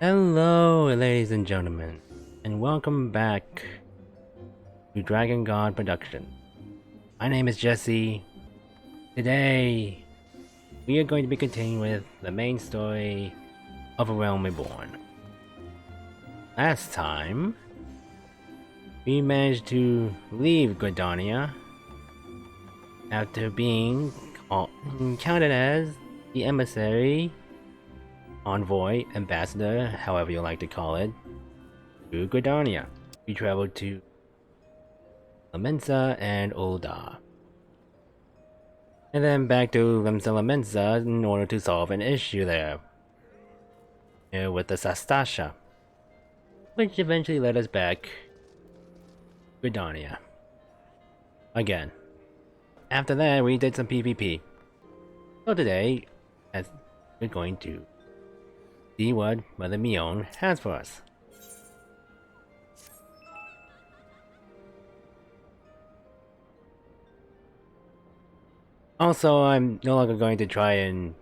Hello, ladies and gentlemen, and welcome back to Dragon God Production. My name is Jesse. Today, we are going to be continuing with the main story of A Realm Reborn. Last time, we managed to leave Gridania after being counted as the emissary, envoy, ambassador, however you like to call it, to Gridania. We traveled to Lamensa and Ul'dah, and then back to Lamensa in order to solve an issue there with the Sastasha, which eventually led us back to Gridania again. After that, we did some PvP. So today, as we're going to see what Mother Mion has for us. Also, I'm no longer going to try and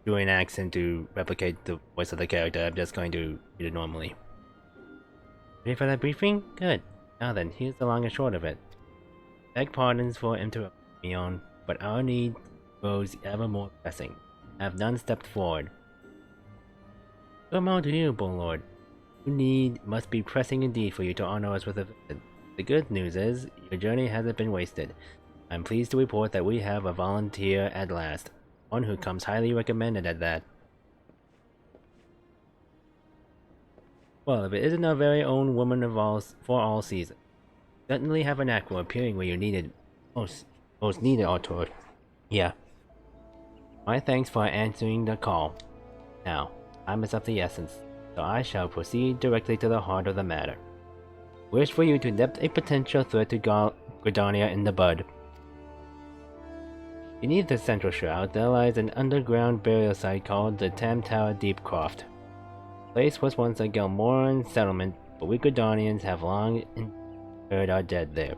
do an accent to replicate the voice of the character. I'm just going to read it normally. Ready for that briefing? Good. Now then, here's the long and short of it. Beg pardons for interrupting Mion, but our need grows ever more pressing. I have none stepped forward. Come on to you, Lord. Your need must be pressing indeed for you to honor us with a visit. The good news is, your journey hasn't been wasted. I'm pleased to report that we have a volunteer at last. One who comes highly recommended at that. Well, if it isn't our very own woman of for all seasons. Certainly have an act for appearing where you needed most needed, Artur. Yeah. My thanks for answering the call. Now, time is of the essence, so I shall proceed directly to the heart of the matter. Wish for you to nip a potential threat to Gridania in the bud. Beneath the central shroud, there lies an underground burial site called the Tam-Tara Deepcroft. The place was once a Gelmoran settlement, but we Gridanians have long interred our dead there.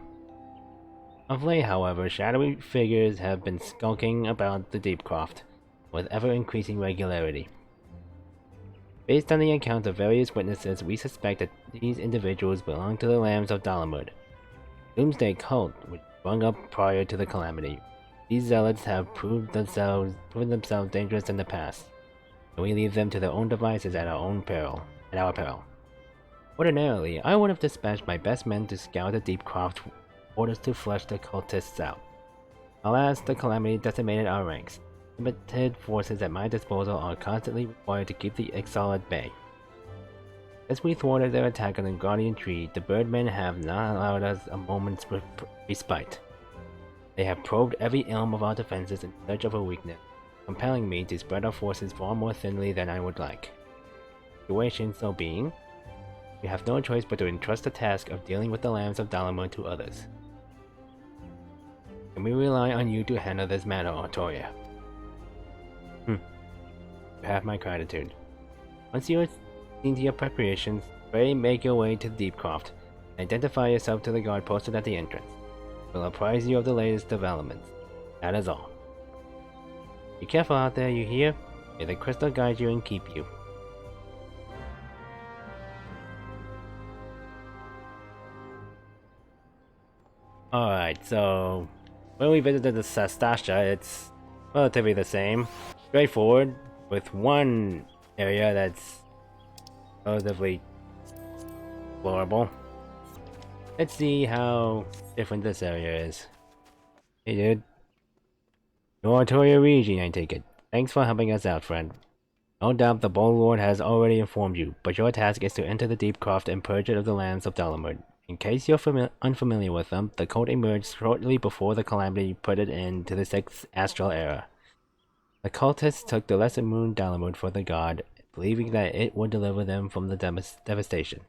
Of late, however, shadowy figures have been skulking about the Deepcroft, with ever-increasing regularity. Based on the accounts of various witnesses, we suspect that these individuals belong to the Lambs of Dalamud, Doomsday cult which sprung up prior to the calamity. These zealots have proven themselves dangerous in the past, and we leave them to their own devices at our peril. Ordinarily, I would have dispatched my best men to scour the Deepcroft orders to flush the cultists out. Alas, the calamity decimated our ranks. Limited forces at my disposal are constantly required to keep the Exile at bay. As we thwarted their attack on the Guardian Tree, the Birdmen have not allowed us a moment's respite. They have probed every elm of our defenses in search of a weakness, compelling me to spread our forces far more thinly than I would like. Situation so being, we have no choice but to entrust the task of dealing with the Lambs of Dalamud to others. Can we rely on you to handle this matter, Artoria? You have my gratitude. Once you have seen to your preparations, pray make your way to the Deepcroft, and identify yourself to the guard posted at the entrance. We'll apprise you of the latest developments. That is all. Be careful out there, you hear? May the crystal guide you and keep you. Alright, so when we visited the Sastasha, it's relatively the same. Straightforward, with one area that's relatively explorable. Let's see how different this area is. Hey dude. Your Artoria region, I take it. Thanks for helping us out, friend. No doubt the Bull Lord has already informed you, but your task is to enter the Deepcroft and purge it of the lands of Dalamud. In case you're unfamiliar with them, the cult emerged shortly before the calamity put it into the 6th astral era. The cultists took the lesser moon Dalamud for the god, believing that it would deliver them from the devastation.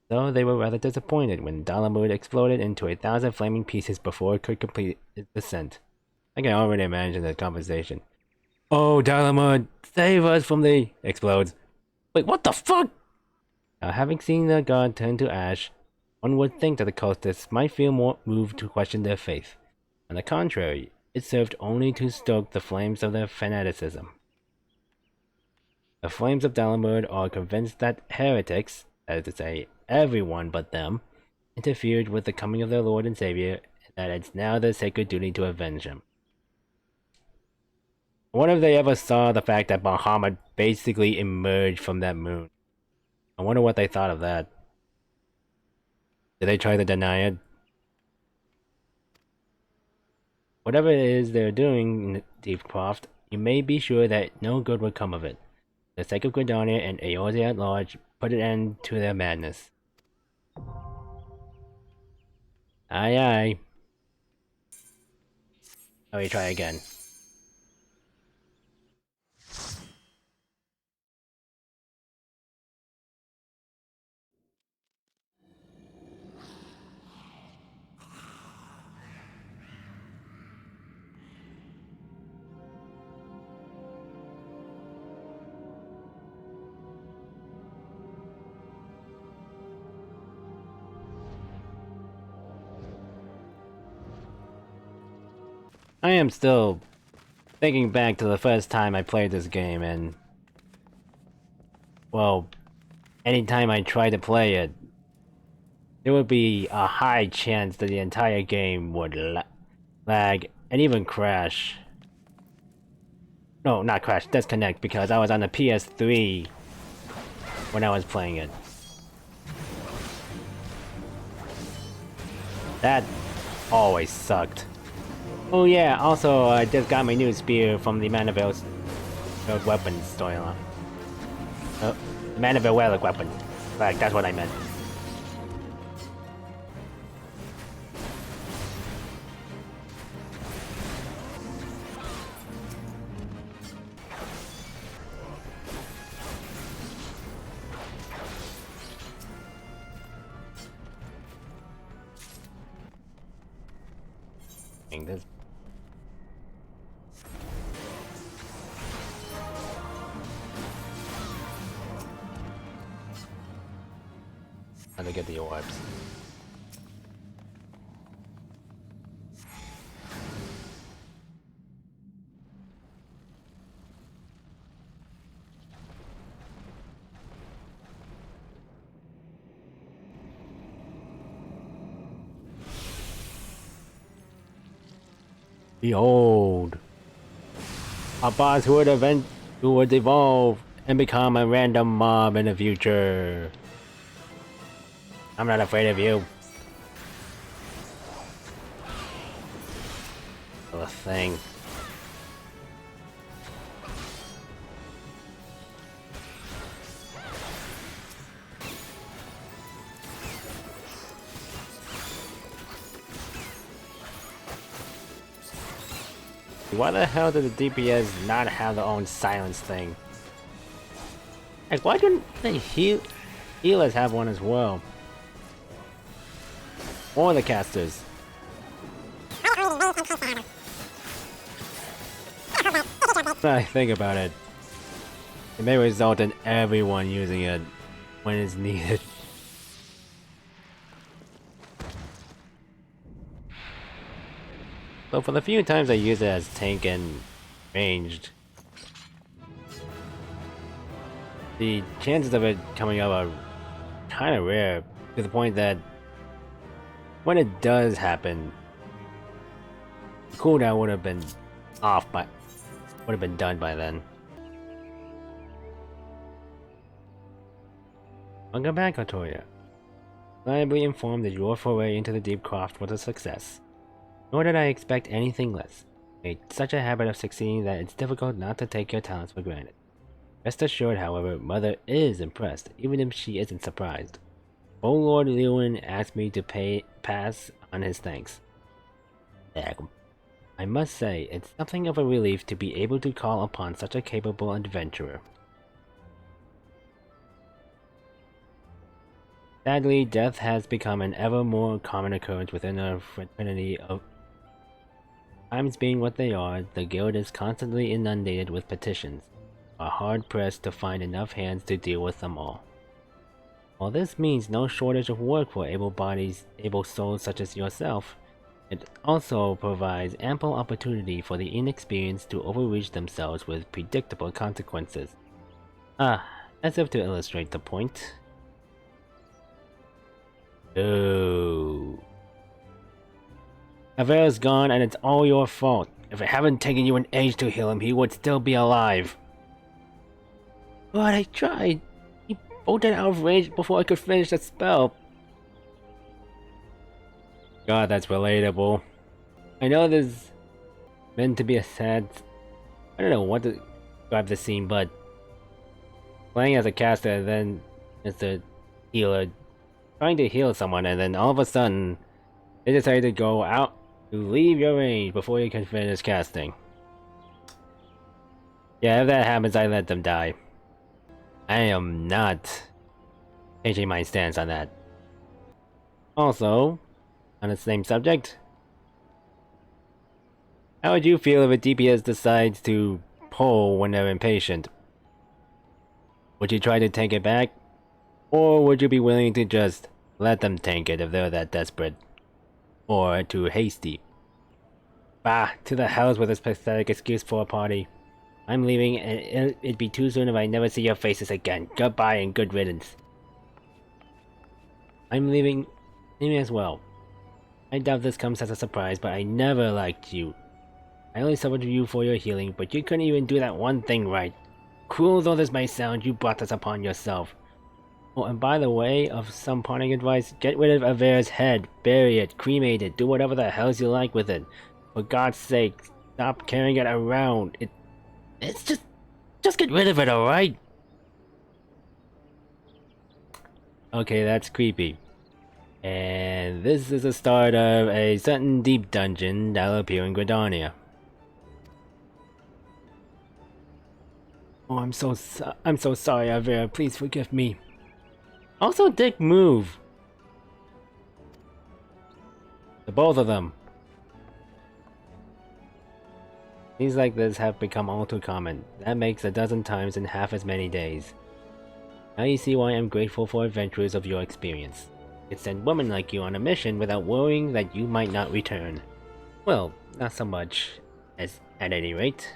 So they were rather disappointed when Dalamud exploded into 1,000 flaming pieces before it could complete its descent. I can already imagine the conversation. Oh, Dalamud, save us from the... Explodes. Wait, what the fuck? Now, having seen the god turn to ash, one would think that the cultists might feel more moved to question their faith. On the contrary, it served only to stoke the flames of their fanaticism. The Flames of Dalamud are convinced that heretics, that is to say, everyone but them, interfered with the coming of their Lord and Savior, and that it's now their sacred duty to avenge him. I wonder if they ever saw the fact that Muhammad basically emerged from that moon. I wonder what they thought of that. Did they try to deny it? Whatever it is they're doing, Deepcroft, you may be sure that no good would come of it. For the sake of Gridania and Eorzea at large, put an end to their madness. Aye aye. Let me try again. I am still thinking back to the first time I played this game, and well, anytime I try to play it, there would be a high chance that the entire game would lag and even crash. No, not crash, disconnect, because I was on the PS3 when I was playing it. That always sucked. Oh yeah, also I just got my new spear from the Manaville weapons storyline. Manaville relic weapon. Like, that's what I meant. This. How to get the orbs. Behold, a boss who would evolve and become a random mob in the future. I'm not afraid of you. The thing. Why the hell did the DPS not have their own silence thing? Like, why couldn't the healers have one as well? Or the casters? I think about it. It may result in everyone using it when it's needed. So for the few times I use it as tank and ranged, the chances of it coming up are kind of rare, to the point that when it does happen, the cooldown would have been done by then. Welcome back, Artoria. Reliably informed that your foray into the Deepcroft was a success. Nor did I expect anything less. You made such a habit of succeeding that it's difficult not to take your talents for granted. Rest assured, however, Mother is impressed, even if she isn't surprised. Old Lord Lewin asked me to pass on his thanks. I must say, it's something of a relief to be able to call upon such a capable adventurer. Sadly, death has become an ever more common occurrence within our fraternity of times being what they are. The guild is constantly inundated with petitions, are hard-pressed to find enough hands to deal with them all. While this means no shortage of work for able souls such as yourself, it also provides ample opportunity for the inexperienced to overreach themselves with predictable consequences. As if to illustrate the point. Oh. Avera's gone and it's all your fault. If it hadn't taken you an age to heal him, he would still be alive. But I tried. He bolted out of range before I could finish the spell. God, that's relatable. I know this is meant to be a sad... I don't know what to describe the scene, but... playing as a caster and then as a healer, trying to heal someone, and then all of a sudden, they decide to go out to leave your range before you can finish casting. Yeah, if that happens, I let them die. I am not changing my stance on that. Also, on the same subject, how would you feel if a DPS decides to pull when they're impatient? Would you try to tank it back? Or would you be willing to just let them tank it if they're that desperate? Or too hasty? Bah, to the hells with this pathetic excuse for a party. I'm leaving and it'd be too soon if I never see your faces again. Goodbye and good riddance. I'm leaving as well. I doubt this comes as a surprise, but I never liked you. I only suffered you for your healing, but you couldn't even do that one thing right. Cruel though this may sound, you brought this upon yourself. Oh, and by the way, of some parting advice, get rid of Avera's head, bury it, cremate it, do whatever the hells you like with it. For God's sake, stop carrying it around. It's just get rid of it, alright? Okay, that's creepy. And this is the start of a certain deep dungeon that'll appear in Gridania. Oh, I'm so sorry, Avera. Please forgive me. Also, dick move. The both of them. Things like this have become all too common. That makes a dozen times in half as many days. Now you see why I'm grateful for adventurers of your experience. It sent women like you on a mission without worrying that you might not return. Well, not so much, as at any rate.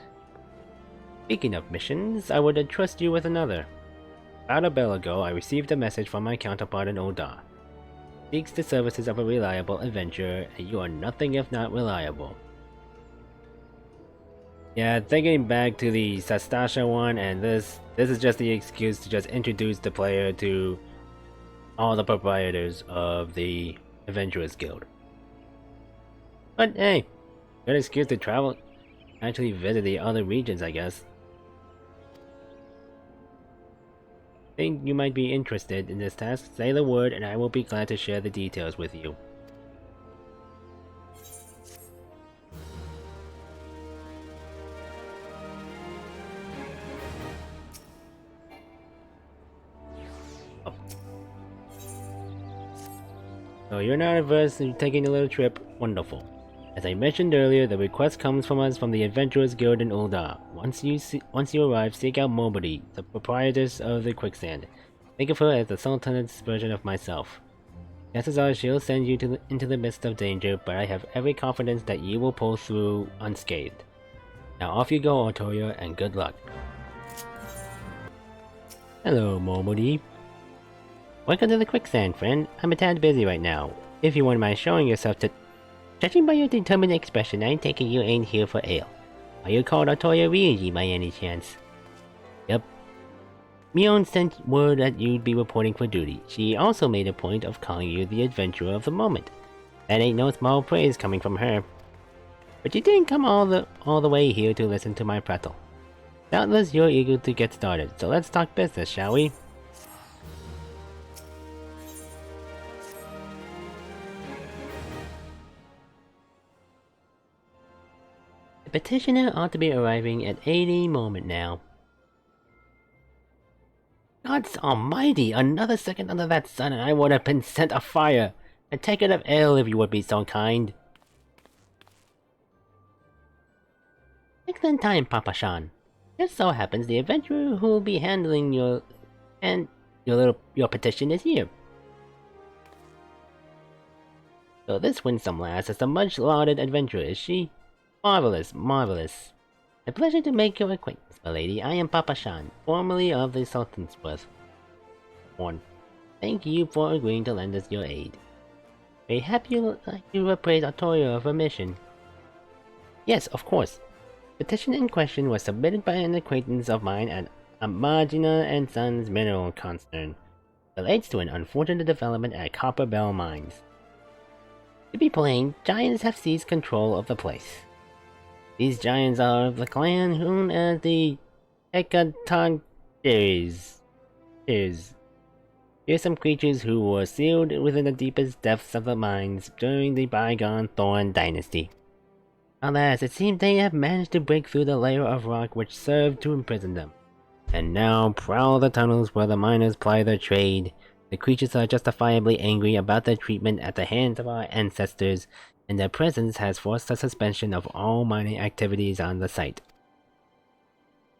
Speaking of missions, I would entrust you with another. About a bell ago, I received a message from my counterpart in Oda. Seeks the services of a reliable adventurer, and you are nothing if not reliable. Yeah, thinking back to the Sastasha one, and this is just the excuse to just introduce the player to all the proprietors of the Adventurers Guild. But hey, good excuse to travel, actually visit the other regions, I guess. Think you might be interested in this task, say the word and I will be glad to share the details with you. Oh. So you're not averse to taking a little trip? Wonderful. As I mentioned earlier, the request comes from us from the Adventurers Guild in Ul'dah. Once you arrive, seek out Mobody, the proprietress of the Quicksand. Think of her as the Sultan's version of myself. Chances are she'll send you into the midst of danger, but I have every confidence that you will pull through unscathed. Now off you go, Artoria, and good luck. Hello, Mobody. Welcome to the Quicksand, friend. I'm a tad busy right now. If you wouldn't mind showing yourself to... Judging by your determined expression, I'm taking you ain't here for ale. Are you called Artoria Ryuji by any chance? Yep. Mion sent word that you'd be reporting for duty. She also made a point of calling you the adventurer of the moment. That ain't no small praise coming from her. But you didn't come all the way here to listen to my prattle. Doubtless you're eager to get started, so let's talk business, shall we? The petitioner ought to be arriving at any moment now. God's almighty! Another second under that sun and I would have been sent afire! A tankard of ale if you would be so kind. Excellent time, Papa Shan. Just so happens the adventurer who will be handling your petition is here. So this winsome lass is the much lauded adventurer, is she? Marvelous, marvelous. A pleasure to make your acquaintance, my lady. I am Papa Shan, formerly of the Sultansworth. Reborn. Thank you for agreeing to lend us your aid. Perhaps you'd like to appraise Artoria of her mission. Yes, of course. The petition in question was submitted by an acquaintance of mine at Amagina and Sons Mineral Concern. Relates to an unfortunate development at Copperbell Mines. To be plain, giants have seized control of the place. These giants are of the clan known as the Hecatoncheires. Fearsome creatures who were sealed within the deepest depths of the mines during the bygone Thorn Dynasty. Alas, it seems they have managed to break through the layer of rock which served to imprison them, and now prowl the tunnels where the miners ply their trade. The creatures are justifiably angry about their treatment at the hands of our ancestors, and their presence has forced a suspension of all mining activities on the site.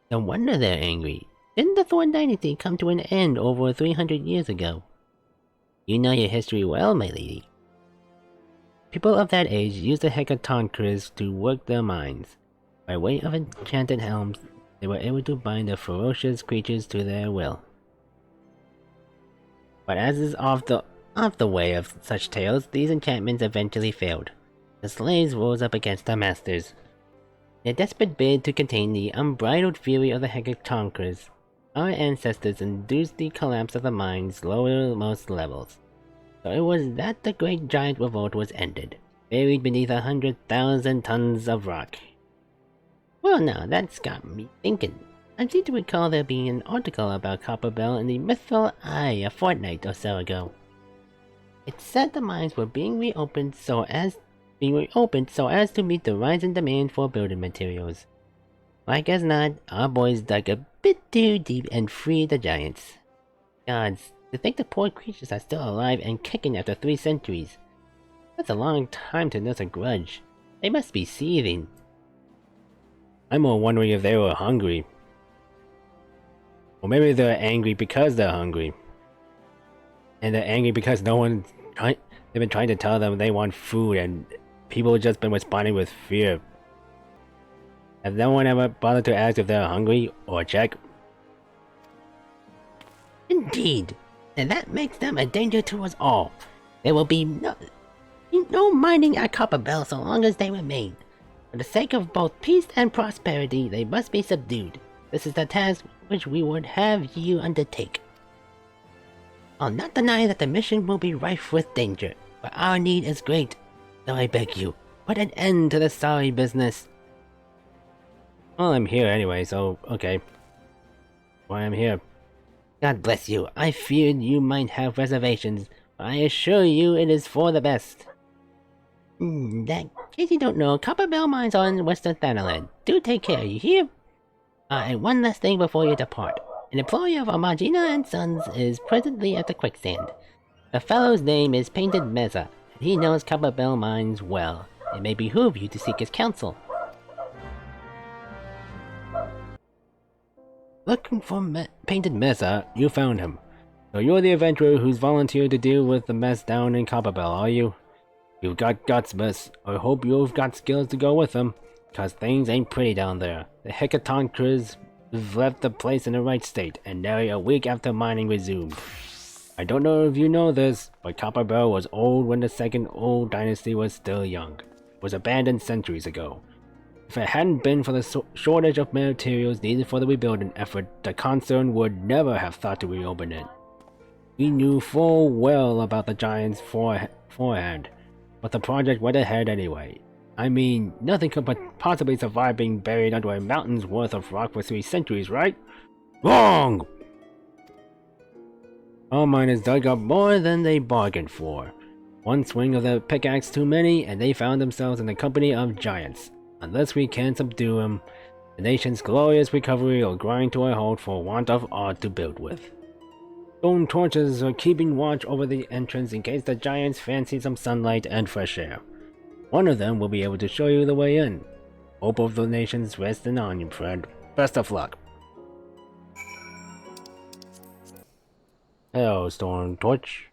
No wonder they're angry. Didn't the Thorn Dynasty come to an end over 300 years ago? You know your history well, my lady. People of that age used the Hecatoncheires to work their mines. By way of enchanted helms, they were able to bind the ferocious creatures to their will. But as is off the way of such tales, these enchantments eventually failed. The slaves rose up against their masters. In a desperate bid to contain the unbridled fury of the Hecatoncheires, our ancestors induced the collapse of the mine's lowermost levels. So it was that the great giant revolt was ended, buried beneath 100,000 tons of rock. Well now, that's got me thinking. I seem to recall there being an article about Copperbell in the Mythful Eye a fortnight or so ago. It said the mines were being reopened so as to meet the rising demand for building materials. Like as not, our boys dug a bit too deep and freed the giants. Gods, to think the poor creatures are still alive and kicking after 3 centuries. That's a long time to nurse a grudge. They must be seething. I'm more wondering if they were hungry. Or maybe they're angry because they're hungry. And they're angry because they've been trying to tell them they want food and people have just been responding with fear. Has no one ever bothered to ask if they're hungry or check? Indeed, and that makes them a danger to us all. There will be no mining at Copperbell so long as they remain. For the sake of both peace and prosperity, they must be subdued. This is the task which we would have you undertake. I'll not deny that the mission will be rife with danger, but our need is great. So I beg you, put an end to this sorry business. Well, I'm here anyway, so okay. Why I'm here. God bless you. I feared you might have reservations, but I assure you it is for the best. In case you don't know, Copperbell Mines are in Western Thanaland. Do take care, you hear? And one last thing before you depart. An employee of Amagina and Sons is presently at the quicksand. The fellow's name is Painted Mesa, and he knows Copperbell Mines well. It may behoove you to seek his counsel. Looking for Painted Mesa, you found him. So you're the adventurer who's volunteered to deal with the mess down in Copperbell, are you? You've got guts, miss. I hope you've got skills to go with them, cause things ain't pretty down there. The Hecatoncheires have left the place in the right state, and nearly a week after mining resumed. I don't know if you know this, but Copperbell was old when the second old dynasty was still young. It was abandoned centuries ago. If it hadn't been for the shortage of materials needed for the rebuilding effort, the concern would never have thought to reopen it. We knew full well about the giants forehand, but the project went ahead anyway. I mean, nothing could possibly survive being buried under a mountain's worth of rock for 3 centuries, right? Wrong! All miners dug up more than they bargained for. One swing of the pickaxe too many, and they found themselves in the company of giants. Unless we can subdue them, the nation's glorious recovery will grind to a halt for want of aught to build with. Stone torches are keeping watch over the entrance in case the giants fancy some sunlight and fresh air. One of them will be able to show you the way in. Hope of the nations resting on you, friend. Best of luck. Hello, Storm Torch.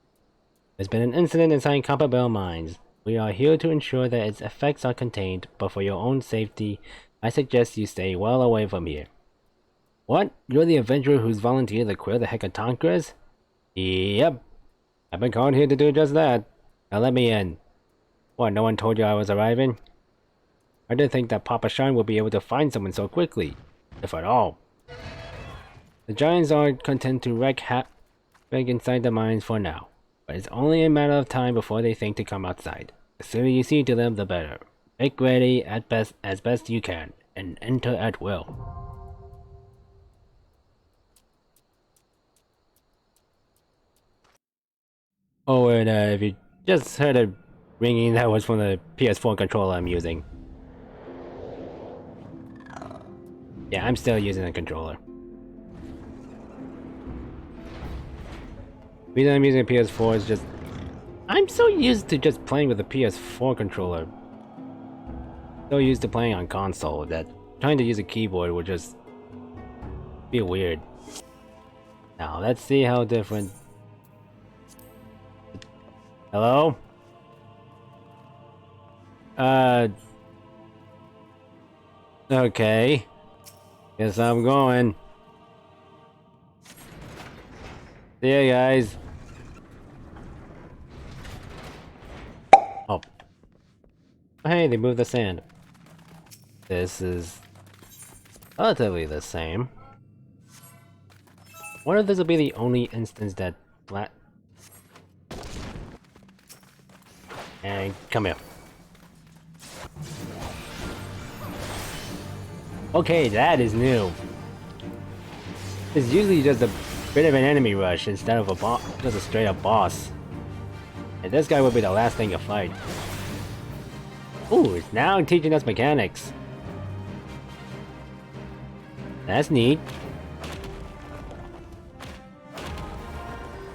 There's been an incident inside Copperbell Mines. We are here to ensure that its effects are contained, but for your own safety, I suggest you stay well away from here. What? You're the adventurer who's volunteered to clear the Hecatonkras? Yep. I've been called here to do just that. Now let me in. What, no one told you I was arriving? I didn't think that Papa Shine would be able to find someone so quickly, if at all. The giants are content to wreak inside the mines for now, but it's only a matter of time before they think to come outside. The sooner you see to them, the better. Make ready as best you can, and enter at will. Oh, and if you just heard a ringing, that was from the PS4 controller I'm using. Yeah, I'm still using the controller. The reason I'm using a PS4 is just... I'm so used to just playing with a PS4 controller. So used to playing on console that trying to use a keyboard would just be weird. Now, let's see how different... Hello? Okay. Guess I'm going. See ya, guys. Oh. Hey, they moved the sand. This is relatively the same. Wonder if this will be the only instance that And come here. Okay, that is new. It's usually just a bit of an enemy rush instead of just a straight up boss. And this guy would be the last thing to fight. Ooh, it's now teaching us mechanics. That's neat.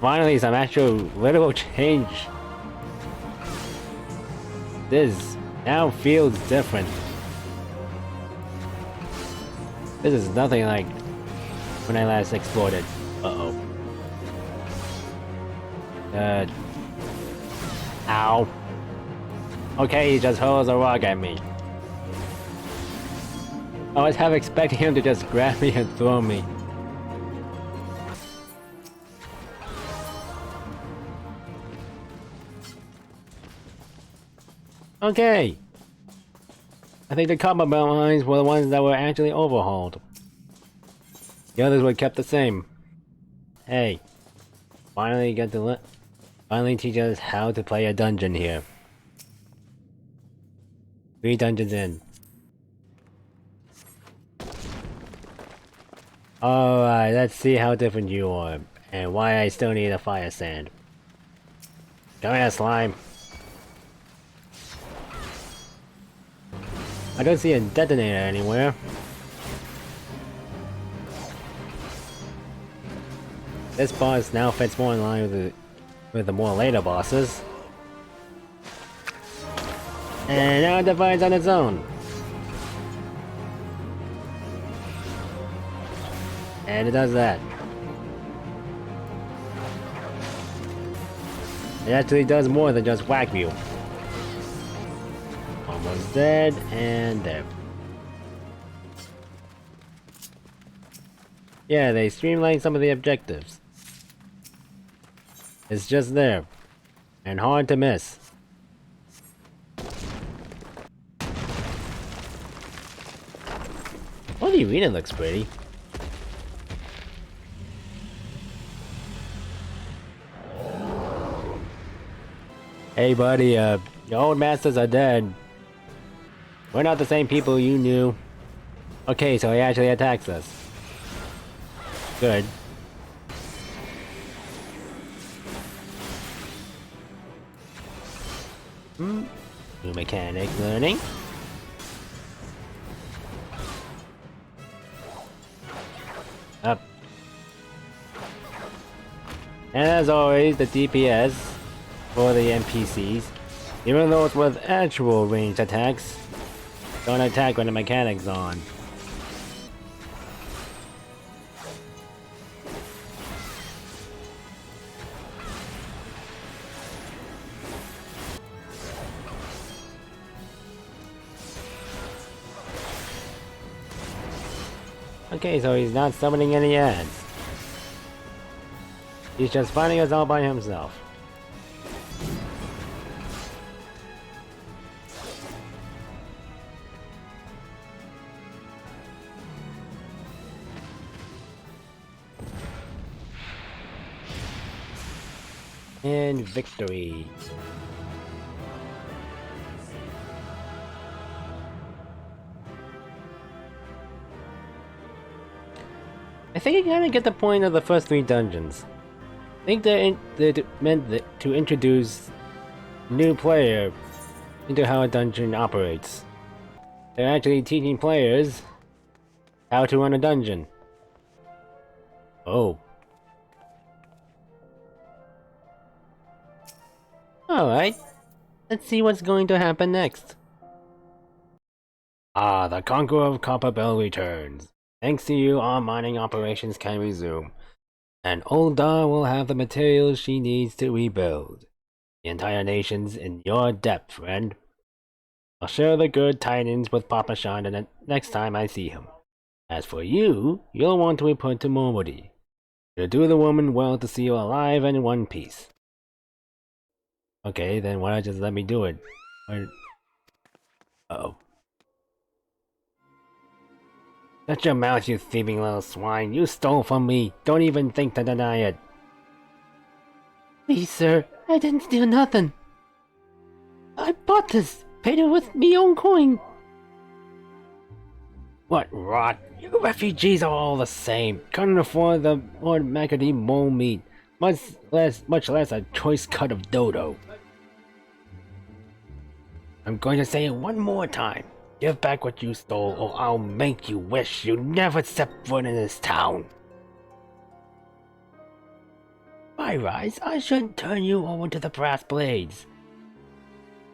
Finally, some actual literal change. This now feels different. This is nothing like when I last explored it. Uh-oh. Ow. Okay, he just hurls a rock at me. I was half expecting him to just grab me and throw me. Okay. I think the Copperbell Mines were the ones that were actually overhauled. The others were kept the same. Hey. Finally get to finally teach us how to play a dungeon here. 3 dungeons in. Alright, let's see how different you are, and why I still need a fire sand. Come here, slime. I don't see a detonator anywhere. This boss now fits more in line with the more later bosses. And now it divides on its own. And it does that. It actually does more than just whack you. Almost dead, and there. Yeah, they streamlined some of the objectives. It's just there. And hard to miss. Oh, the arena looks pretty. Hey buddy, your old masters are dead. We're not the same people you knew. Okay, so he actually attacks us. Good. New mechanic learning. Up. And as always, the DPS for the NPCs, even though it's with actual ranged attacks, don't attack when the mechanic's on. Okay, so he's not summoning any ads. He's just fighting us all by himself. And victory. I think I kinda get the point of the first 3 dungeons. I think they meant to introduce new player into how a dungeon operates. They're actually teaching players how to run a dungeon. Oh. Alright. Let's see what's going to happen next. Ah, the Conqueror of Copperbell returns. Thanks to you, all mining operations can resume. And Old Dar will have the materials she needs to rebuild. The entire nation's in your debt, friend. I'll share the good tidings with Papa Sean the next time I see him. As for you, you'll want to report to Mormody. It'll do the woman well to see you alive and in one piece. Okay, then why not just let me do it? Uh-oh. Shut your mouth, you thieving little swine. You stole from me. Don't even think to deny it. Please, sir. I didn't steal nothing. I bought this. Paid it with me own coin. What rot. You refugees are all the same. Couldn't afford the Lord Macadee mole meat. Much less a choice cut of dodo. I'm going to say it one more time. Give back what you stole, or I'll make you wish you never stepped foot in this town. By rights, I shouldn't turn you over to the brass blades.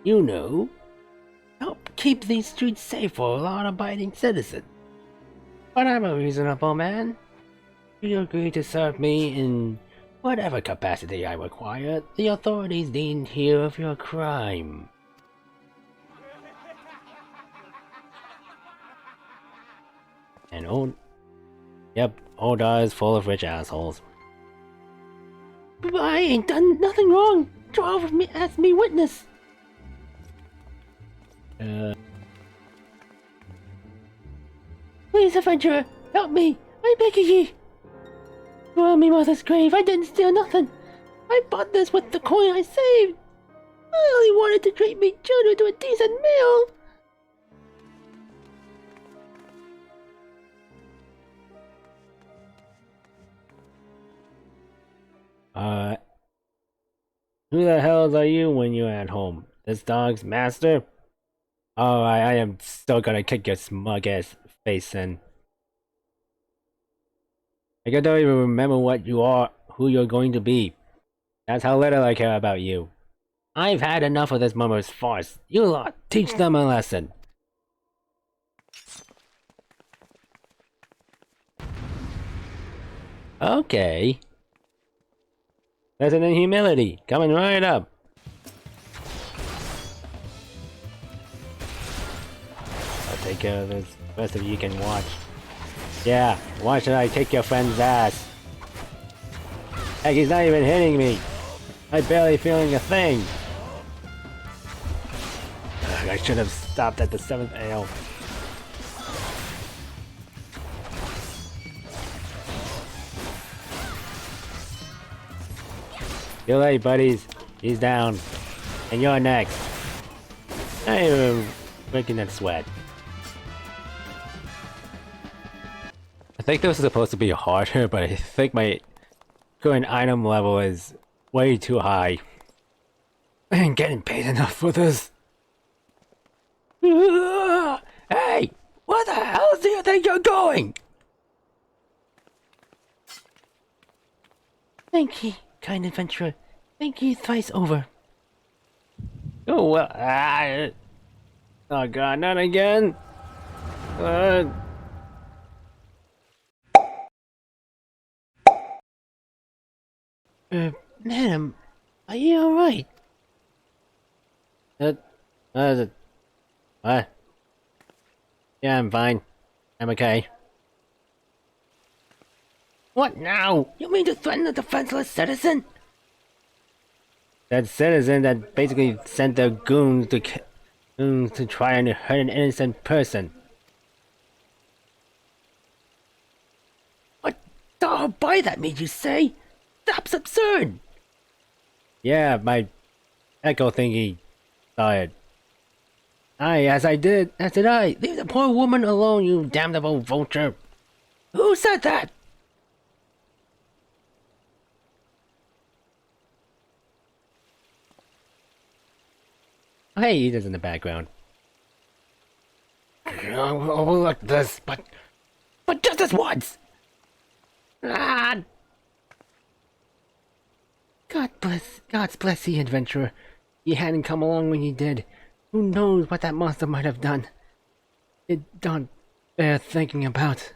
You know, help keep these streets safe for a law-abiding citizen. But I'm a reasonable man. You agree to serve me in whatever capacity I require. The authorities needn't hear of your crime. And Old Dar is full of rich assholes. But I ain't done nothing wrong. 12 of me as me witness. Please, adventurer, help me. I beg of ye. You are me mother's grave. I didn't steal nothing. I bought this with the coin I saved. I only wanted to treat me children to a decent meal. Who the hell are you when you're at home? This dog's master? Alright, I am still gonna kick your smug ass face in. Like I don't even remember what you are, who you're going to be. That's how little I care about you. I've had enough of this mummer's farce. You lot, teach them a lesson. Okay. Lesson in humility, coming right up. I'll take care of this. The rest of you can watch. Yeah, why should I kick your friend's ass? Heck, he's not even hitting me. I'm barely feeling a thing. Ugh, I should have stopped at the 7th ale. Too late, buddies. He's down. And you're next. I ain't even breaking that sweat. I think this is supposed to be harder, but I think my current item level is way too high. I ain't getting paid enough for this. Hey! Where the hell do you think you're going? Thank ye, kind adventurer. Thank ye thrice over. Oh, well, oh god, not again. Madam, are you alright? What? Yeah, I'm fine. I'm okay. What now? You mean to threaten a defenseless citizen? That citizen that basically sent their goons to try and hurt an innocent person. What the by that made you say? That's absurd! Yeah, my echo thingy saw it. As did I. Leave the poor woman alone, you damnable vulture. Who said that? Hey, he is in the background. Overlook this, but just this once. Ah! God bless the adventurer. He hadn't come along when he did. Who knows what that monster might have done? It don't bear thinking about.